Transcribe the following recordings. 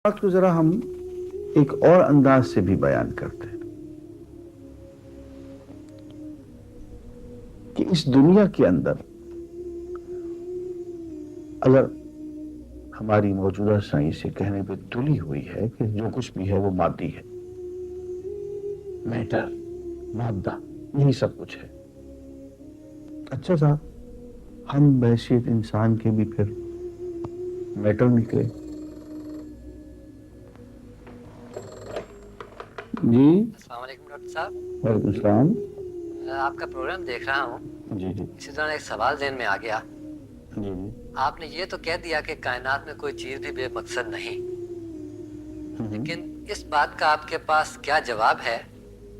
بات کو ذرا ہم ایک اور انداز سے بھی بیان کرتے ہیں کہ اس دنیا کے اندر اگر ہماری موجودہ سائنس یہ کہنے پہ تلی ہوئی ہے کہ جو کچھ بھی ہے وہ مادی ہے، میٹر، مادہ، یہی سب کچھ ہے۔ اچھا صاحب، ہم بحیثیت انسان کے بھی پھر میٹر نکلے؟ جی السلام علیکم ڈاکٹر صاحب۔ وعلیکم السلام۔ آپ کا پروگرام دیکھ رہا ہوں، جی جی اسی دوران ایک سوال ذہن میں آ گیا۔ جی جی آپ نے یہ تو کہہ دیا کہ کائنات میں کوئی چیز بھی بے مقصد نہیں، لیکن اس بات کا آپ کے پاس کیا جواب ہے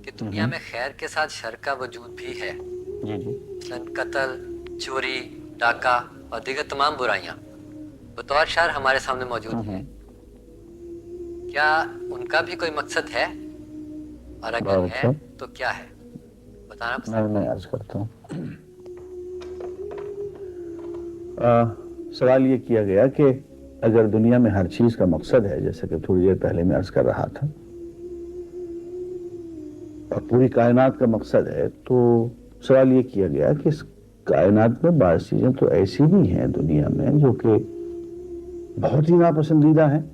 کہ دنیا میں خیر کے ساتھ شر کا وجود بھی ہے؟ جی جی مثلاً قتل، چوری، ڈاکہ اور دیگر تمام برائیاں بطور شر ہمارے سامنے موجود ہیں۔ کیا ان کا بھی کوئی مقصد ہے؟ اور اگر بہت ہے اچھا، تو کیا ہے؟ بتانا پسند میں عرض کرتا ہوں۔ سوال یہ کیا گیا کہ اگر دنیا میں ہر چیز کا مقصد ہے، جیسے کہ تھوڑی دیر پہلے میں عرض کر رہا تھا، اور پوری کائنات کا مقصد ہے، تو سوال یہ کیا گیا کہ اس کائنات میں بعض چیزیں تو ایسی بھی ہیں دنیا میں جو کہ بہت ہی ناپسندیدہ ہیں۔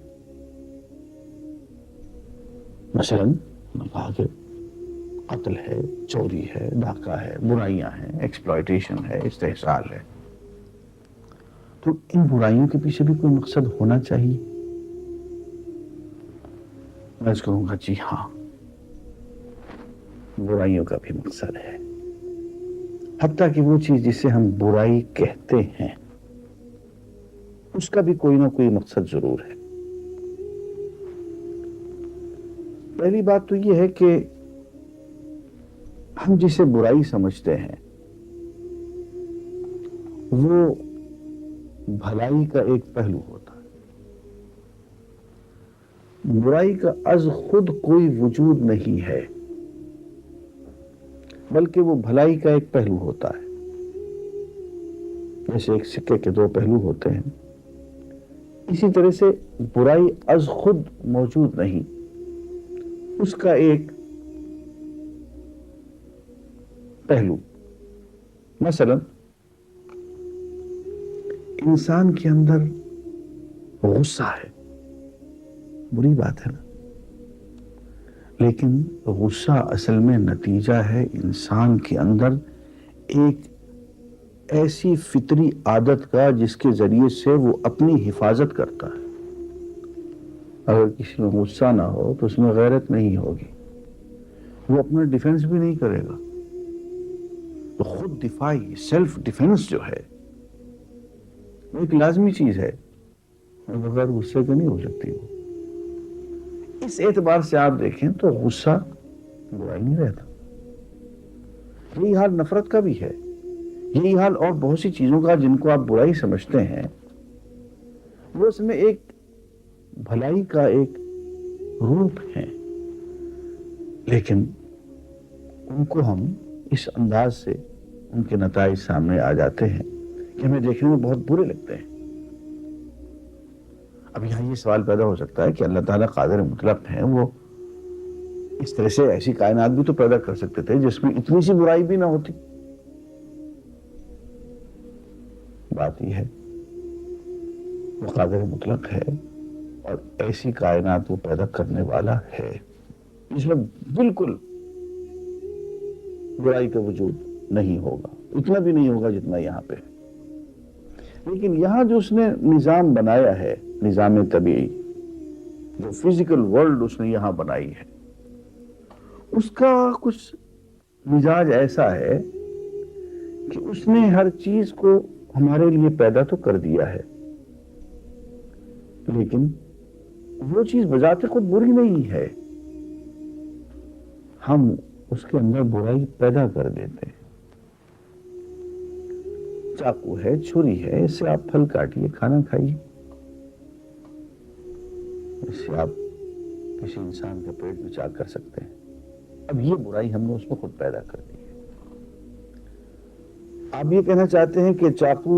مثلاً میں کہا کہ قتل ہے، چوری ہے، ڈاکہ ہے، برائیاں ہیں، ایکسپلائٹیشن ہے، استحصال ہے۔ تو ان برائیوں کے پیچھے بھی کوئی مقصد ہونا چاہیے۔ میں اس کہوں گا جی ہاں، برائیوں کا بھی مقصد ہے، حتیٰ کہ وہ چیز جسے ہم برائی کہتے ہیں اس کا بھی کوئی نہ کوئی مقصد ضرور ہے۔ پہلی بات تو یہ ہے کہ ہم جسے برائی سمجھتے ہیں وہ بھلائی کا ایک پہلو ہوتا ہے۔ برائی کا از خود کوئی وجود نہیں ہے، بلکہ وہ بھلائی کا ایک پہلو ہوتا ہے۔ جیسے ایک سکے کے دو پہلو ہوتے ہیں، اسی طرح سے برائی از خود موجود نہیں، اس کا ایک پہلو۔ مثلا انسان کے اندر غصہ ہے، بری بات ہے نا، لیکن غصہ اصل میں نتیجہ ہے انسان کے اندر ایک ایسی فطری عادت کا جس کے ذریعے سے وہ اپنی حفاظت کرتا ہے۔ اگر کسی میں غصہ نہ ہو تو اس میں غیرت نہیں ہوگی، وہ اپنا ڈیفنس بھی نہیں کرے گا۔ تو خود دفاعی، سیلف ڈیفنس جو ہے وہ ایک لازمی چیز ہے، بغیر غصے کے نہیں ہو سکتی۔ وہ اس اعتبار سے آپ دیکھیں تو غصہ برائی نہیں رہتا۔ یہی حال نفرت کا بھی ہے، یہی حال اور بہت سی چیزوں کا جن کو آپ برائی سمجھتے ہیں، وہ اس میں ایک بھلائی کا ایک روپ ہے، لیکن ان کو ہم اس انداز سے ان کے نتائج سامنے آ جاتے ہیں کہ ہمیں دیکھنے میں بہت برے لگتے ہیں۔ اب یہاں یہ سوال پیدا ہو سکتا ہے کہ اللہ تعالیٰ قادر مطلق ہیں، وہ اس طرح سے ایسی کائنات بھی تو پیدا کر سکتے تھے جس میں اتنی سی برائی بھی نہ ہوتی۔ بات یہ ہے وہ قادر مطلق ہے اور ایسی کائنات وہ پیدا کرنے والا ہے جس میں بالکل برائی کا وجود نہیں ہوگا، اتنا بھی نہیں ہوگا جتنا یہاں پہ ہے۔ لیکن یہاں جو اس نے نظام بنایا ہے، نظام طبیعی، جو فزیکل ورلڈ اس نے یہاں بنائی ہے، اس کا کچھ مزاج ایسا ہے کہ اس نے ہر چیز کو ہمارے لیے پیدا تو کر دیا ہے، لیکن وہ چیز بذات خود بری نہیں ہے، ہم اس کے اندر برائی پیدا کر دیتے ہیں۔ چاقو ہے، چھری ہے، اس سے آپ پھل کاٹیے، کھانا کھائیے، اس سے آپ کسی انسان کا پیٹ بھی چاک کر سکتے ہیں۔ اب یہ برائی ہم نے اس میں خود پیدا کر دی ہے۔ آپ یہ کہنا چاہتے ہیں کہ چاقو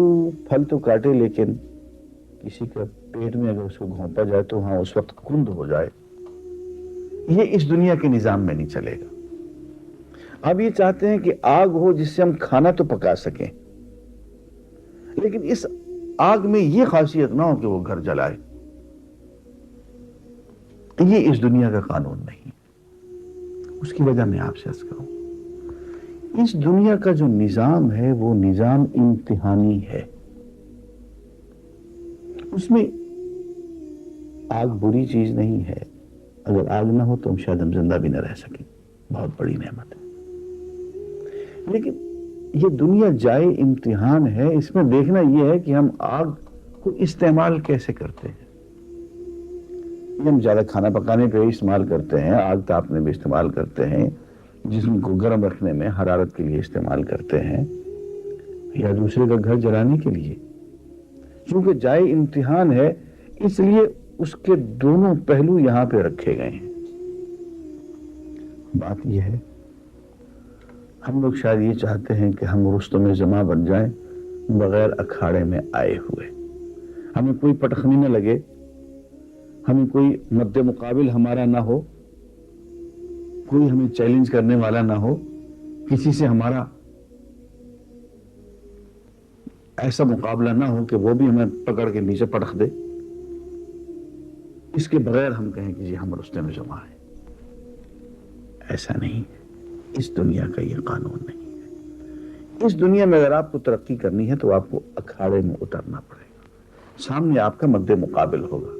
پھل تو کاٹے لیکن کسی کا پیٹ میں اگر اس کو گھونپا جائے تو وہاں اس وقت کند ہو جائے. یہ اس دنیا کے نظام میں نہیں چلے گا. آپ یہ چاہتے ہیں کہ آگ ہو جس سے ہم کھانا تو پکا سکیں، لیکن اس آگ میں یہ خاصیت نہ ہو کہ وہ گھر جلائے. یہ اس دنیا کا قانون نہیں. اس کی وجہ میں آپ سے عرض کروں، اس دنیا کا جو نظام ہے وہ نظام امتحانی ہے. اس میں آگ بری چیز نہیں ہے. اگر آگ نہ ہو تو ہم شاید ہم زندہ بھی نہ رہ سکیں. بہت بڑی نعمت ہے. لیکن یہ دنیا جائے امتحان ہے. اس میں دیکھنا یہ ہے کہ ہم آگ کو استعمال کیسے کرتے ہیں. یہ ہم زیادہ کھانا پکانے پہ استعمال کرتے ہیں، آگ تاپنے میں استعمال کرتے ہیں، جسم کو گرم رکھنے میں حرارت کے لیے استعمال کرتے ہیں، یا دوسرے کا گھر جلانے کے لیے. چونکہ جائے امتحان ہے اس لیے اس کے دونوں پہلو یہاں پہ رکھے گئے ہیں. بات یہ ہے، ہم لوگ شاید یہ چاہتے ہیں کہ ہم رستم زماں بن جائیں بغیر اکھاڑے میں آئے ہوئے. ہمیں کوئی پٹخنی نہ لگے، ہمیں کوئی مد مقابل ہمارا نہ ہو، کوئی ہمیں چیلنج کرنے والا نہ ہو، کسی سے ہمارا ایسا مقابلہ نہ ہو کہ وہ بھی ہمیں پکڑ کے نیچے پٹخ دے. اس کے بغیر ہم کہیں کہ جی ہم رستم زماں ہیں. ایسا نہیں. اس دنیا کا یہ قانون نہیں ہے. اس دنیا میں اگر آپ کو ترقی کرنی ہے تو آپ کو اکھاڑے میں اترنا پڑے گا. سامنے آپ کا مد مقابل ہوگا،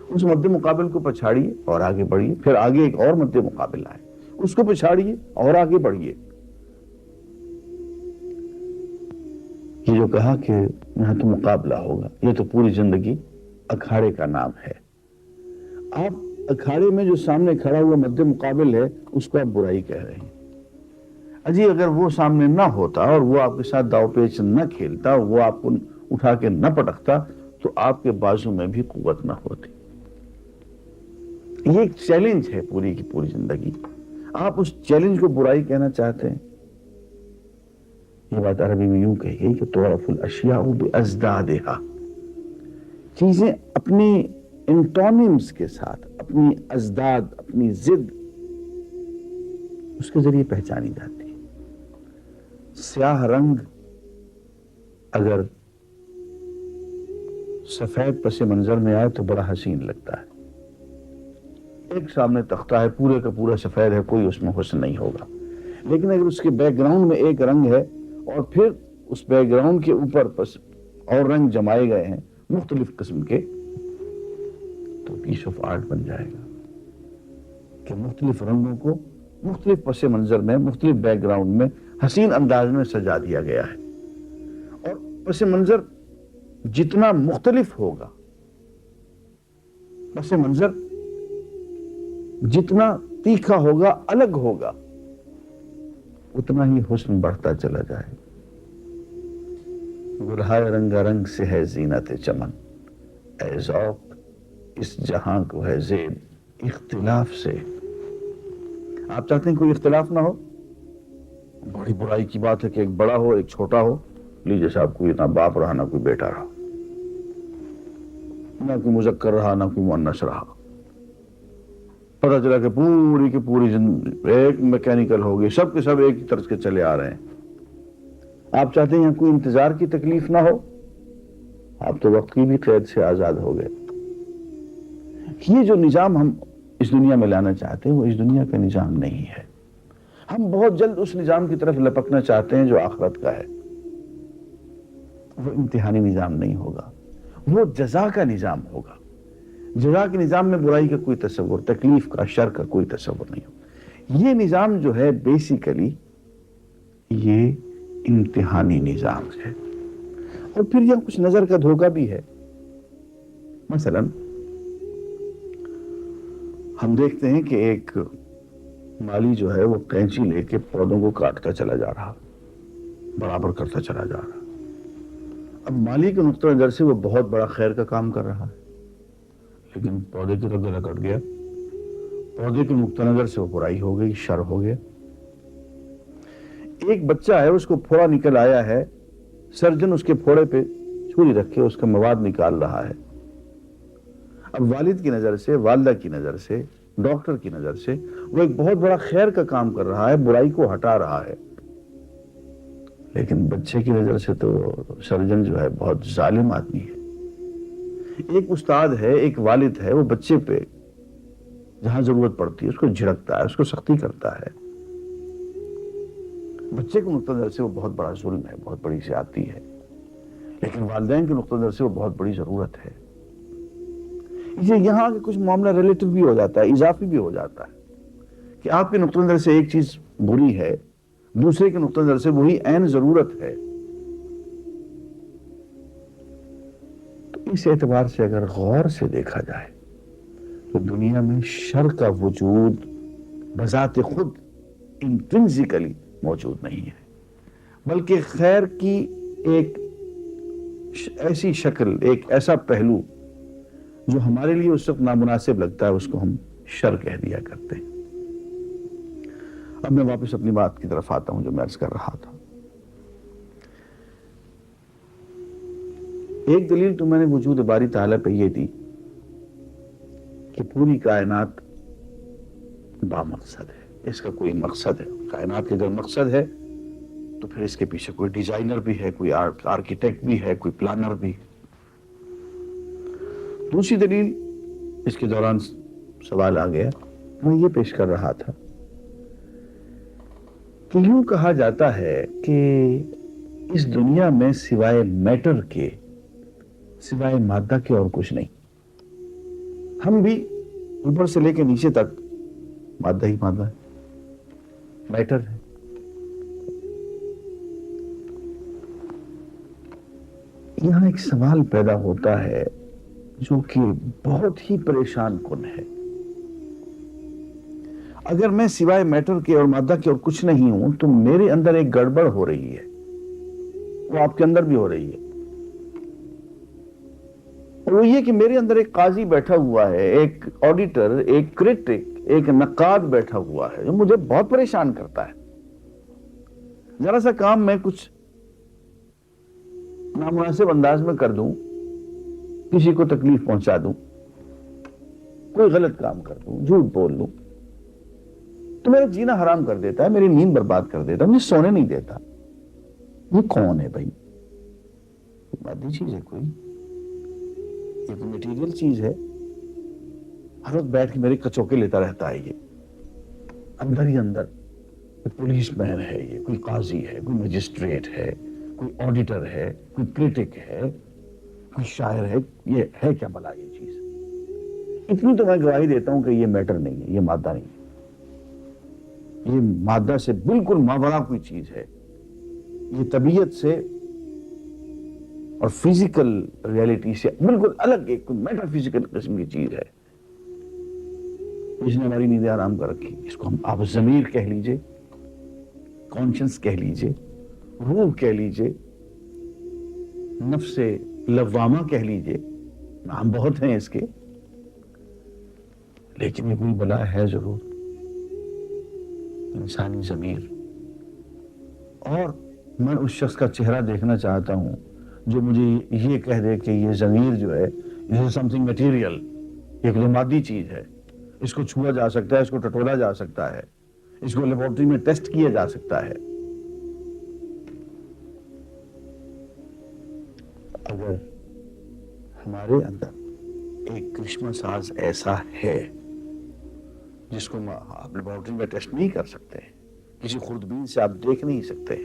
اس مد مقابل کو پچھاڑیے اور آگے بڑھیے. پھر آگے ایک اور مد مقابل آئے، اس کو پچھاڑیے اور آگے بڑھیے. یہ جو کہا کہ یہاں تو مقابلہ ہوگا، یہ تو پوری زندگی اکھاڑے کا نام ہے. آپ اکھاڑے میں جو سامنے کھڑا ہوا مد مقابل ہے اس کو آپ برائی کہہ رہے ہیں. اجی اگر وہ سامنے نہ ہوتا اور وہ آپ کے ساتھ داؤ پیچ نہ کھیلتا، وہ آپ کو اٹھا کے نہ پٹکتا تو آپ کے بازو میں بھی قوت نہ ہوتی. یہ ایک چیلنج ہے پوری کی پوری زندگی. آپ اس چیلنج کو برائی کہنا چاہتے ہیں. یہ بات عربی میں یوں کہی گئی کہ تعرف الاشیاء بازدادها. چیزیں اپنی انٹونیمز کے ساتھ، اپنی ازداد، اپنی ضد، اس کے ذریعے پہچانی جاتی ہے. سیاہ رنگ اگر سفید پس منظر میں آئے تو بڑا حسین لگتا ہے. ایک سامنے تختہ ہے پورے کا پورا سفید ہے، کوئی اس میں حسن نہیں ہوگا. لیکن اگر اس کے بیک گراؤنڈ میں ایک رنگ ہے اور پھر اس بیک گراؤنڈ کے اوپر اور رنگ جمائے گئے ہیں مختلف قسم کے، تو پیس آف آرٹ بن جائے گا کہ مختلف رنگوں کو مختلف پس منظر میں، مختلف بیک گراؤنڈ میں حسین انداز میں سجا دیا گیا ہے. اور پس منظر جتنا مختلف ہوگا، پس منظر جتنا تیکھا ہوگا، الگ ہوگا، اتنا ہی حسن بڑھتا چلا جائے. گلہائے رنگا رنگ سے ہے زینت چمن، اے ذوق اس جہاں کو ہے زیب اختلاف سے. آپ چاہتے ہیں کوئی اختلاف نہ ہو؟ بڑی برائی کی بات ہے کہ ایک بڑا ہو ایک چھوٹا ہو. لیجیے صاحب، کوئی نہ باپ رہا نہ کوئی بیٹا رہا، نہ کوئی مذکر رہا نہ کوئی مؤنث رہا. پتہ چلا کہ پوری کی پوری زندگی ایک میکینیکل ہوگی، سب کے سب ایک ہی طرز کے چلے آ رہے ہیں. آپ چاہتے ہیں یہاں کوئی انتظار کی تکلیف نہ ہو؟ آپ تو وقت کی بھی قید سے آزاد ہو گئے. یہ جو نظام ہم اس دنیا میں لانا چاہتے ہیں وہ اس دنیا کا نظام نہیں ہے. ہم بہت جلد اس نظام کی طرف لپکنا چاہتے ہیں جو آخرت کا ہے. وہ امتحانی نظام نہیں ہوگا، وہ جزا کا نظام ہوگا. جزا کے نظام میں برائی کا کوئی تصور، تکلیف کا، شر کا کوئی تصور نہیں ہوگا. یہ نظام جو ہے بیسیکلی یہ امتحانی نظام ہے. اور پھر یہ کچھ نظر کا دھوکہ بھی ہے. مثلا ہم دیکھتے ہیں کہ ایک مالی جو ہے وہ کینچی لے کے پودوں کو کاٹتا چلا جا رہا، برابر کرتا چلا جا رہا. اب مالی کے نقطہ نظر سے وہ بہت بڑا خیر کا کام کر رہا ہے، لیکن پودے کی طرف گلا کٹ گیا. پودے کے نقطہ نظر سے وہ برائی ہو گئی، شر ہو گیا. ایک بچہ ہے، اس کو پھوڑا نکل آیا ہے، سرجن اس کے پھوڑے پہ چھری رکھ کے اس کا مواد نکال رہا ہے. اب والد کی نظر سے، والدہ کی نظر سے، ڈاکٹر کی نظر سے وہ ایک بہت بڑا خیر کا کام کر رہا ہے، برائی کو ہٹا رہا ہے، لیکن بچے کی نظر سے تو سرجن جو ہے بہت ظالم آدمی ہے۔ ایک استاد ہے، ایک والد ہے، وہ بچے پہ جہاں ضرورت پڑتی ہے اس کو جھڑکتا ہے، اس کو سختی کرتا ہے۔ بچے کے نقطہ نظر سے وہ بہت بڑا ظلم ہے، بہت بڑی زیادتی ہے، لیکن والدین کے نقطہ نظر سے وہ بہت بڑی ضرورت ہے۔ یہاں کے کچھ معاملہ ریلیٹو بھی ہو جاتا ہے، اضافی بھی ہو جاتا ہے کہ آپ کے نقطہ نظر سے ایک چیز بری ہے، دوسرے کے نقطہ نظر سے وہی عین ضرورت ہے۔ تو اس اعتبار سے اگر غور سے دیکھا جائے تو دنیا میں شر کا وجود بذات خود انٹرنسیکلی موجود نہیں ہے، بلکہ خیر کی ایک ایسی شکل، ایک ایسا پہلو جو ہمارے لیے اس وقت نامناسب لگتا ہے، اس کو ہم شر کہہ دیا کرتے ہیں۔ اب میں واپس اپنی بات کی طرف آتا ہوں جو میں عرض کر رہا تھا۔ ایک دلیل تو میں نے وجود باری تعالیٰ پہ یہ دی کہ پوری کائنات بامقصد ہے، اس کا کوئی مقصد ہے۔ کائنات کے اگر مقصد ہے تو پھر اس کے پیچھے کوئی ڈیزائنر بھی ہے، کوئی آرکیٹیکٹ بھی ہے، کوئی پلانر بھی۔ دوسری دلیل اس کے دوران سوال آ گیا، میں یہ پیش کر رہا تھا کہ یوں کہا جاتا ہے کہ اس دنیا میں سوائے میٹر کے، سوائے مادہ کے اور کچھ نہیں۔ ہم بھی اوپر سے لے کے نیچے تک مادہ ہی مادہ ہے، میٹر ہے۔ یہاں ایک سوال پیدا ہوتا ہے جو کہ بہت ہی پریشان کن ہے۔ اگر میں سوائے میٹر کے اور مادہ کے اور کچھ نہیں ہوں تو میرے اندر ایک گڑبڑ ہو رہی ہے، وہ آپ کے اندر بھی ہو رہی ہے، اور وہ یہ کہ میرے اندر ایک قاضی بیٹھا ہوا ہے، ایک آڈیٹر، ایک کرٹک، ایک نقاد بیٹھا ہوا ہے جو مجھے بہت پریشان کرتا ہے۔ ذرا سا کام میں کچھ نامناسب انداز میں کر دوں، کسی کو تکلیف پہنچا دوں، کوئی غلط کام کر دوں، جھوٹ بول لوں، تو میرا جینا حرام کر دیتا ہے، میری نیند برباد کر دیتا ہے، مجھے سونے نہیں دیتا۔ یہ کون ہے بھائی؟ مادی چیز ہے کوئی؟ یہ تو میٹیریل چیز ہے، ہر وقت بیٹھ کے میرے کچوکے لیتا رہتا ہے۔ یہ اندر ہی اندر کوئی پولیس مین ہے، یہ کوئی قاضی ہے، کوئی مجسٹریٹ ہے، کوئی آڈیٹر ہے، کوئی کرٹک ہے، کوئی شاعر ہے، یہ ہے کیا بھلا یہ چیز؟ اتنی تو میں گواہی دیتا ہوں کہ یہ میٹر نہیں ہے، یہ مادہ نہیں ہے، یہ مادہ سے بالکل ماورا کوئی چیز ہے، یہ طبیعت سے اور فزیکل ریالٹی سے بالکل الگ ایک میٹر فزیکل قسم کی چیز ہے جس نے ہماری نیندیں آرام کر رکھی۔ اس کو ہم آپ ضمیر کہہ لیجئے، کانشنس کہہ لیجئے، روح کہہ لیجئے، نفس لوامہ کہہ لیجئے، نام بہت ہیں اس کے، لیکن یہ کوئی بلا ہے ضرور، انسانی ضمیر۔ اور میں اس شخص کا چہرہ دیکھنا چاہتا ہوں جو مجھے یہ کہہ دے کہ یہ ضمیر جو ہے یہ سم تھنگ میٹیریل، یہ کوئی مادی چیز ہے، اس کو چھوا جا سکتا ہے، اس کو ٹٹولا جا سکتا ہے، اس کو لیبورٹری میں ٹیسٹ کیا جا سکتا ہے۔ اگر ہمارے اندر ایک کرشمہ ساز ایسا ہے جس کو آپ لیبورٹری میں ٹیسٹ نہیں کر سکتے، کسی خوردبین سے آپ دیکھ نہیں سکتے،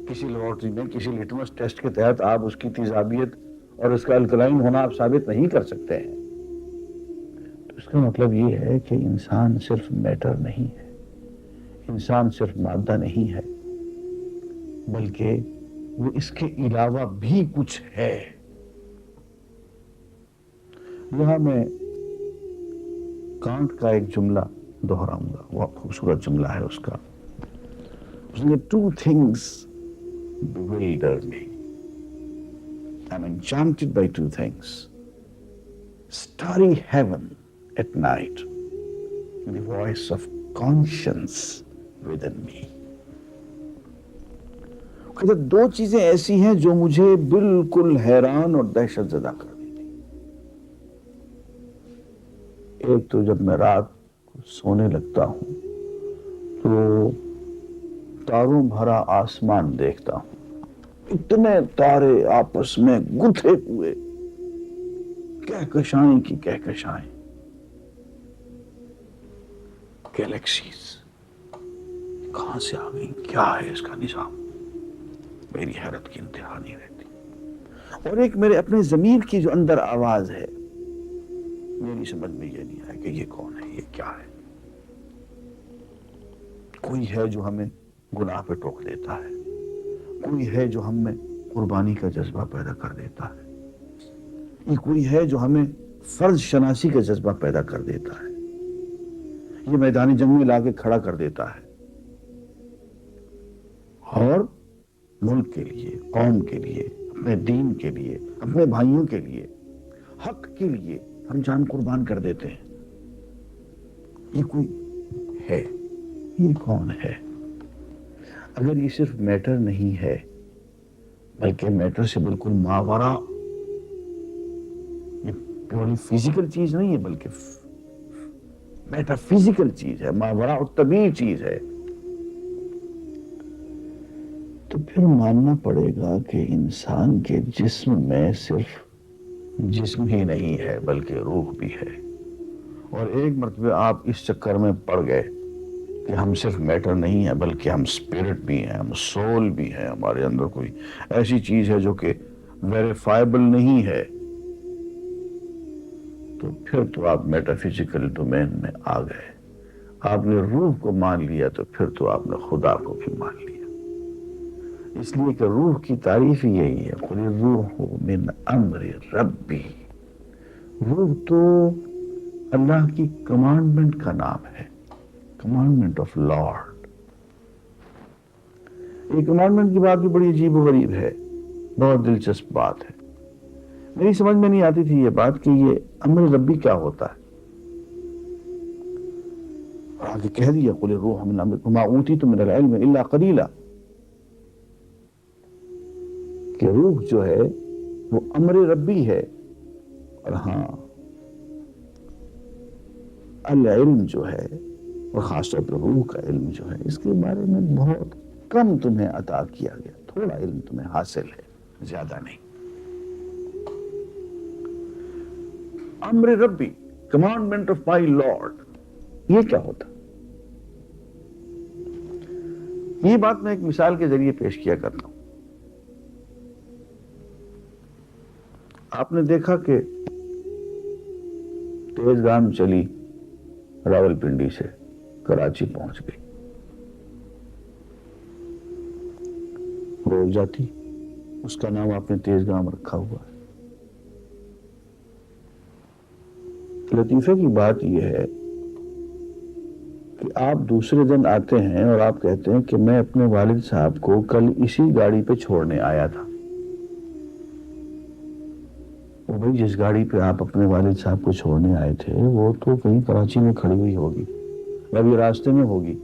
کسی لیبورٹری میں کسی لٹمس ٹیسٹ کے تحت آپ اس کی تیزابیت اور اس کا الکلائن ہونا آپ ثابت نہیں کر سکتے ہیں، تو اس کا مطلب یہ ہے کہ انسان صرف میٹر نہیں ہے، انسان صرف مادہ نہیں ہے، بلکہ وہ اس کے علاوہ بھی کچھ ہے۔ یہاں میں کانٹ کا ایک جملہ دہراؤں گا، بہت خوبصورت جملہ ہے اس کا۔ اس نے two things bewilder me. I'm enchanted by two things. Starry heaven at night, and the voice of conscience within me. کہتے دو چیزیں ایسی ہیں جو مجھے بالکل حیران اور دہشت زدہ کر دیتی۔ ایک تو جب میں رات سونے لگتا ہوں تو تاروں بھرا آسمان دیکھتا ہوں، اتنے تارے آپس میں گتھے ہوئے، کہکشائیں کی کہکشائیں، گیلیکسیز کہاں سے آ گئی، کیا ہے اس کا نظام؟ میری حیرت کی انتہا نہیں رہتی۔ اور ایک میرے اپنے ضمیر کی جو اندر آواز ہے، میری سمجھ میں یہ نہیں آیا کہ یہ کون ہے، یہ کیا ہے۔ کوئی ہے جو ہمیں گناہ پہ ٹوک دیتا ہے، کوئی ہے جو ہم میں قربانی کا جذبہ پیدا کر دیتا ہے، یہ کوئی ہے جو ہمیں فرض شناسی کا جذبہ پیدا کر دیتا ہے، یہ میدان جنگ میں لا کے کھڑا کر دیتا ہے، اور ملک کے لیے، قوم کے لیے، اپنے دین کے لیے، اپنے بھائیوں کے لیے، حق کے لیے ہم جان قربان کر دیتے ہیں۔ یہ کوئی ہے، یہ کون ہے؟ اگر یہ صرف میٹر نہیں ہے بلکہ میٹر سے بالکل ماورا، یہ پیورلی فزیکل چیز نہیں ہے بلکہ میٹر فزیکل چیز ہے، ماورا الطبیعی چیز ہے، تو پھر ماننا پڑے گا کہ انسان کے جسم میں صرف جسم ہی نہیں ہے بلکہ روح بھی ہے۔ اور ایک مرتبہ آپ اس چکر میں پڑ گئے کہ ہم صرف میٹر نہیں ہیں بلکہ ہم اسپرٹ بھی ہیں، ہم سول بھی ہیں، ہمارے اندر کوئی ایسی چیز ہے جو کہ ویریفائبل نہیں ہے، تو پھر تو آپ میٹا فزیکل ڈومین میں آ گئے۔ آپ نے روح کو مان لیا تو پھر تو آپ نے خدا کو بھی مان لیا۔ اس لیے کہ روح کی تعریف یہی ہے، قُلِ الرُّوحُ مِنْ أَمْرِ رَبِّي۔ روح تو اللہ کی کمانڈمنٹ کا نام ہے، کمانڈمنٹ آف لارڈ۔ یہ کمانڈمنٹ کی بات بھی بڑی عجیب و غریب ہے، بہت دلچسپ بات ہے۔ میری سمجھ میں نہیں آتی تھی یہ بات کہ یہ امر ربی کیا ہوتا ہے، اور آگے کہہ دیا قُلِ الرُّوحُ مِنْ أَمْرِ وَمَا أُوتِيتُم مِنَ الْعِلْمِ إِلَّا قَلِيلًا، کہ روح جو ہے وہ امر ربی ہے، اور ہاں العلم جو ہے، اور خاص طور پر روح کا علم جو ہے، اس کے بارے میں بہت کم تمہیں عطا کیا گیا، تھوڑا علم تمہیں حاصل ہے، زیادہ نہیں۔ امر ربی، کمانڈمنٹ آف مائی لارڈ، یہ کیا ہوتا؟ یہ بات میں ایک مثال کے ذریعے پیش کیا کرتا ہوں۔ آپ نے دیکھا کہ تیز گام چلی راول پنڈی سے کراچی پہنچ گئی، روک جاتی، اس کا نام آپ نے تیز گام رکھا ہوا ہے۔ لطیفے کی بات یہ ہے کہ آپ دوسرے دن آتے ہیں اور آپ کہتے ہیں کہ میں اپنے والد صاحب کو کل اسی گاڑی پہ چھوڑنے آیا تھا۔ وہ بھائی جس گاڑی پہ آپ اپنے والد صاحب کو چھوڑنے آئے تھے وہ تو کہیں کراچی میں کھڑی ہوئی ہوگی، ابھی راستے میں ہوگی،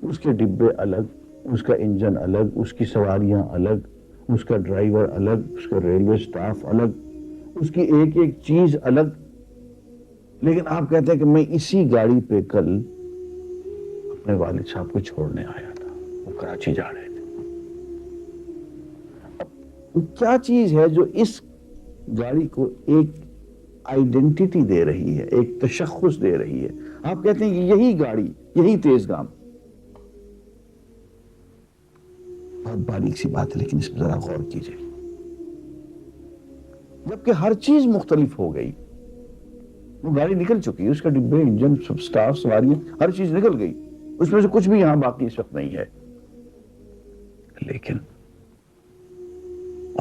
اس کے ڈبے الگ، اس کا انجن الگ، اس کی سواریاں الگ، اس کا ڈرائیور الگ، اس کا ریلوے سٹاف الگ، اس کی ایک ایک چیز الگ، لیکن آپ کہتے ہیں کہ میں اسی گاڑی پہ کل اپنے والد صاحب کو چھوڑنے آیا تھا، وہ کراچی جا رہے تھے۔ اب کیا چیز ہے جو اس گاڑی کو ایک آئیڈینٹیٹی دے رہی ہے، ایک تشخص دے رہی ہے؟ آپ کہتے ہیں کہ یہی گاڑی، یہی تیز گام۔ بہت باریک سی بات ہے لیکن اس پر ذرا غور کیجئے۔ جبکہ ہر چیز مختلف ہو گئی، وہ گاڑی نکل چکی ہے، اس کا ڈبے، انجن، سب سٹاف، سواریاں، ہر چیز نکل گئی، اس میں سے کچھ بھی یہاں باقی اس وقت نہیں ہے، لیکن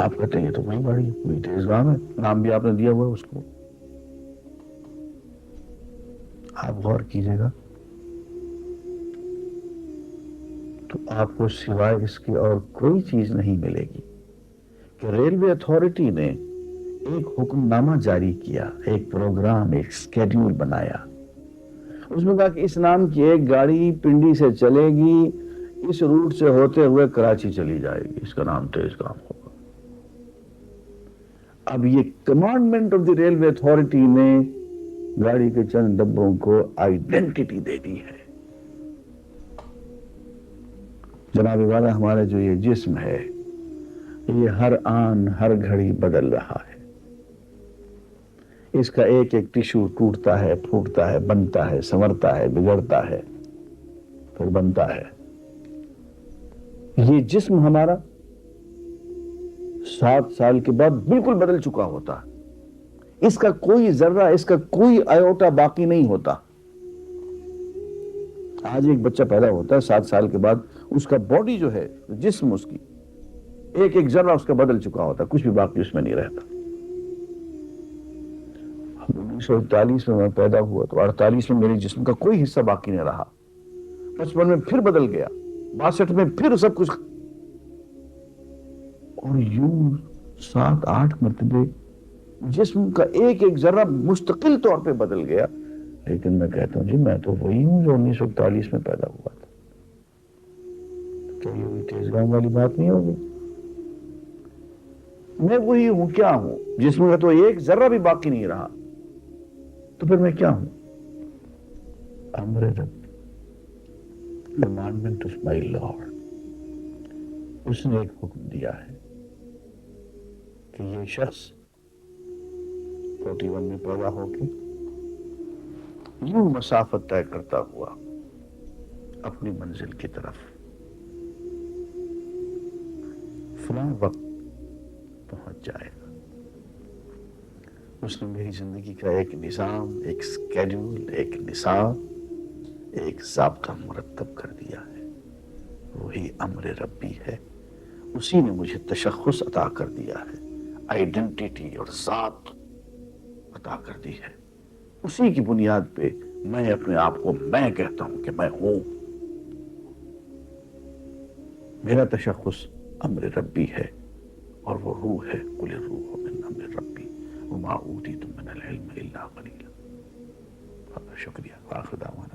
آپ کہتے ہیں یہ تو وہی گاڑی ہے، وہی تیز گام ہے، نام بھی آپ نے دیا ہوا ہے اس کو۔ آپ غور کیجئے گا تو آپ کو سوائے اس کی اور کوئی چیز نہیں ملے گی کہ ریلوے اتھارٹی نے ایک حکم نامہ جاری کیا، ایک پروگرام، ایک سکیڈول بنایا، اس میں کہا کہ اس نام کی ایک گاڑی پنڈی سے چلے گی، اس روٹ سے ہوتے ہوئے کراچی چلی جائے گی، اس کا نام تیز گام ہوگا۔ اب یہ commandment of the railway authority نے گاڑی کے چند ڈبوں کو آئیڈینٹی دے دی ہے. جناب والا ہمارا جو یہ جسم ہے یہ ہر آن ہر گھڑی بدل رہا ہے. اس کا ایک ایک ٹشو ٹوٹتا ہے، پھوٹتا ہے، بنتا ہے، سنورتا ہے، بگڑتا ہے، پھر بنتا ہے. یہ جسم ہمارا 7 سال کے بعد بالکل بدل چکا ہوتا. اس کا کوئی ذرہ، اس کا کوئی آیوٹا باقی نہیں ہوتا. آج ایک بچہ پیدا ہوتا ہے 7 سال کے بعد اس کا باڈی جو ہے، جسم اس کی ایک ایک ذرہ اس کا بدل چکا ہوتا ہے، کچھ بھی باقی اس میں نہیں رہتا. 1941 میں پیدا ہوا تو 48 میں میرے جسم کا کوئی حصہ باقی نہیں رہا. 55 میں پھر بدل گیا، 62 میں پھر سب کچھ، اور یوں 7-8 مرتبے جسم کا ایک ایک ذرہ مستقل طور پہ بدل گیا. لیکن میں کہتا ہوں جی میں تو وہی ہوں جو 1941 میں پیدا ہوا تھا. کیا یہ ہوئی تیز گاؤں والی بات نہیں ہوگی؟ میں وہی ہوں. کیا ہوں؟ جسم کا تو ایک ذرہ بھی باقی نہیں رہا، تو پھر میں کیا ہوں؟ امر رب، commandment of my Lord. اس نے ایک حکم دیا ہے کہ یہ شخص 41 میں پیدا ہو کے یوں مسافت طے کرتا ہوا اپنی منزل کی طرف فلاں وقت پہنچ جائے گا. اس نے میری زندگی کا ایک نظام، ایک سکیڈول، ایک نصاب، ایک ضابطہ مرتب کر دیا ہے. وہی امر ربی ہے. اسی نے مجھے تشخص عطا کر دیا ہے، آئیڈینٹی اور ذات عطا کر دی ہے. اسی کی بنیاد پہ میں اپنے آپ کو میں کہتا ہوں کہ میں ہوں. میرا تشخص امر ربی ہے اور وہ روح ہے. قل الروح من امر ربی وما اوتیتم من العلم الا قلیلا. شکریہ. آخر دعوانا